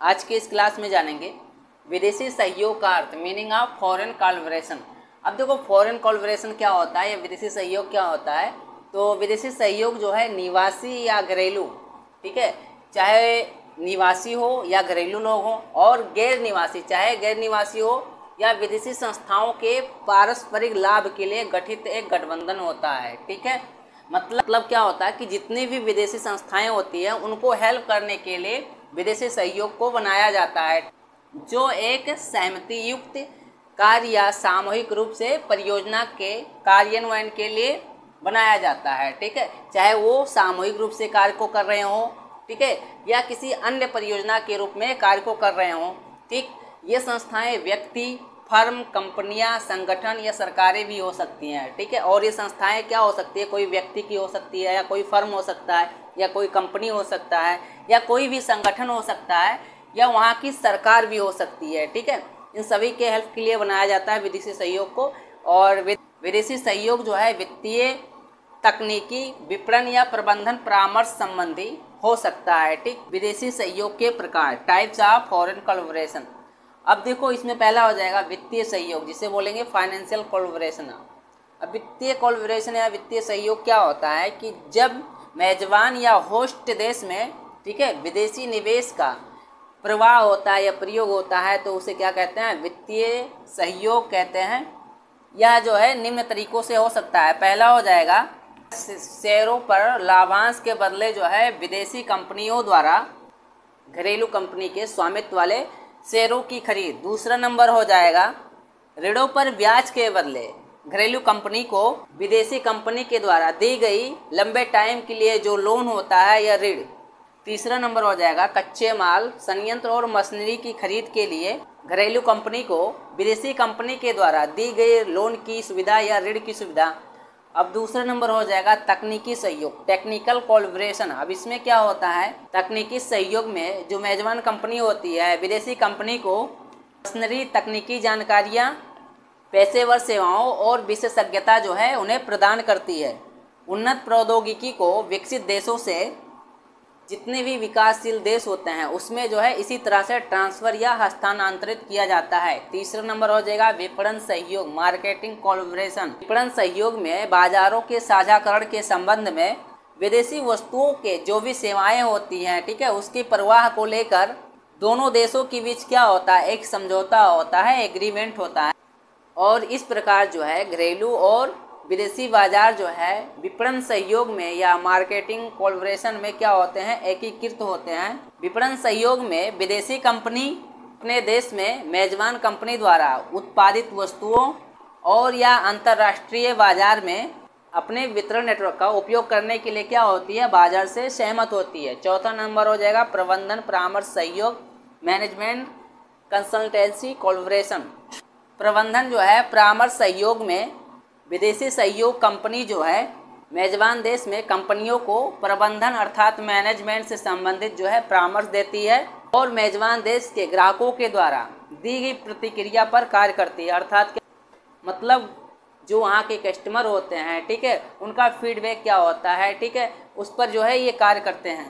आज के इस क्लास में जानेंगे विदेशी सहयोग का अर्थ, मीनिंग ऑफ फॉरेन कोलैबोरेशन। अब देखो फॉरेन कोलैबोरेशन क्या होता है या विदेशी सहयोग क्या होता है। तो विदेशी सहयोग जो है निवासी या घरेलू, ठीक है, चाहे निवासी हो या घरेलू लोग हों, और गैर निवासी चाहे गैर निवासी हो या विदेशी संस्थाओं के पारस्परिक लाभ के लिए गठित एक गठबंधन होता है। ठीक है, मतलब क्या होता है कि जितनी भी विदेशी संस्थाएं होती हैं उनको हेल्प करने के लिए विदेशी सहयोग को बनाया जाता है, जो एक सहमति युक्त कार्य या सामूहिक रूप से परियोजना के कार्यान्वयन के लिए बनाया जाता है। ठीक है, चाहे वो सामूहिक रूप से कार्य को कर रहे हों, ठीक है, या किसी अन्य परियोजना के रूप में कार्य को कर रहे हों। ठीक, ये संस्थाएं व्यक्ति, फर्म, कंपनियां, संगठन या सरकारें भी हो सकती हैं। ठीक है, और ये संस्थाएं क्या हो सकती है, कोई व्यक्ति की हो सकती है या कोई फर्म हो सकता है या कोई कंपनी हो सकता है या कोई भी संगठन हो सकता है या वहाँ की सरकार भी हो सकती है। ठीक है, इन सभी के हेल्प के लिए बनाया जाता है विदेशी सहयोग को। और विदेशी सहयोग जो है वित्तीय, तकनीकी, विपणन या प्रबंधन परामर्श संबंधी हो सकता है। ठीक, विदेशी सहयोग के प्रकार, टाइप्स ऑफ फॉरेन कोलैबोरेशन। अब देखो इसमें पहला हो जाएगा वित्तीय सहयोग, जिसे बोलेंगे फाइनेंशियल कोलैबोरेशन। अब वित्तीय कोलैबोरेशन या वित्तीय सहयोग क्या होता है कि जब मेजबान या होस्ट देश में, ठीक है, विदेशी निवेश का प्रवाह होता है या प्रयोग होता है तो उसे क्या कहते हैं, वित्तीय सहयोग कहते हैं। यह जो है निम्न तरीकों से हो सकता है। पहला हो जाएगा शेयरों पर लाभांश के बदले जो है विदेशी कंपनियों द्वारा घरेलू कंपनी के स्वामित्व वाले शेयरों की खरीद। दूसरा नंबर हो जाएगा ऋणों पर ब्याज के बदले घरेलू कंपनी को विदेशी कंपनी के द्वारा दी गई लंबे टाइम के लिए जो लोन होता है या ऋण। तीसरा नंबर हो जाएगा कच्चे माल, संयंत्र और मशीनरी की खरीद के लिए घरेलू कंपनी को विदेशी कंपनी के द्वारा दी गई लोन की सुविधा या ऋण की सुविधा। अब दूसरा नंबर हो जाएगा तकनीकी सहयोग, टेक्निकल कोलैबोरेशन। अब इसमें क्या होता है, तकनीकी सहयोग में जो मेजबान कंपनी होती है विदेशी कंपनी को मशीनरी, तकनीकी जानकारियाँ, पेशेवर सेवाओं और विशेषज्ञता जो है उन्हें प्रदान करती है। उन्नत प्रौद्योगिकी को विकसित देशों से, जितने भी विकासशील देश होते हैं उसमें जो है इसी तरह से ट्रांसफ़र या हस्तांतरित किया जाता है। तीसरा नंबर हो जाएगा विपणन सहयोग, मार्केटिंग कोलैबोरेशन। विपणन सहयोग में बाजारों के साझाकरण के संबंध में विदेशी वस्तुओं के जो भी सेवाएं होती हैं, ठीक है, उसकी परवाह को लेकर दोनों देशों के बीच क्या होता है, एक समझौता होता है, एग्रीमेंट होता है। और इस प्रकार जो है घरेलू और विदेशी बाजार जो है विपणन सहयोग में या मार्केटिंग कोलैबोरेशन में क्या होते हैं, एकीकृत होते हैं। विपणन सहयोग में विदेशी कंपनी अपने देश में मेजबान कंपनी द्वारा उत्पादित वस्तुओं और या अंतर्राष्ट्रीय बाजार में अपने वितरण नेटवर्क का उपयोग करने के लिए क्या होती है, बाजार से सहमत होती है। चौथा नंबर हो जाएगा प्रबंधन परामर्श सहयोग, मैनेजमेंट कंसल्टेंसी कोलैबोरेशन। प्रबंधन जो है परामर्श सहयोग में विदेशी सहयोग कंपनी जो है मेजबान देश में कंपनियों को प्रबंधन अर्थात मैनेजमेंट से संबंधित जो है परामर्श देती है और मेजबान देश के ग्राहकों के द्वारा दी गई प्रतिक्रिया पर कार्य करती है। अर्थात मतलब जो वहाँ के कस्टमर होते हैं, ठीक है, उनका फीडबैक क्या होता है, ठीक है, उस पर जो है ये कार्य करते हैं।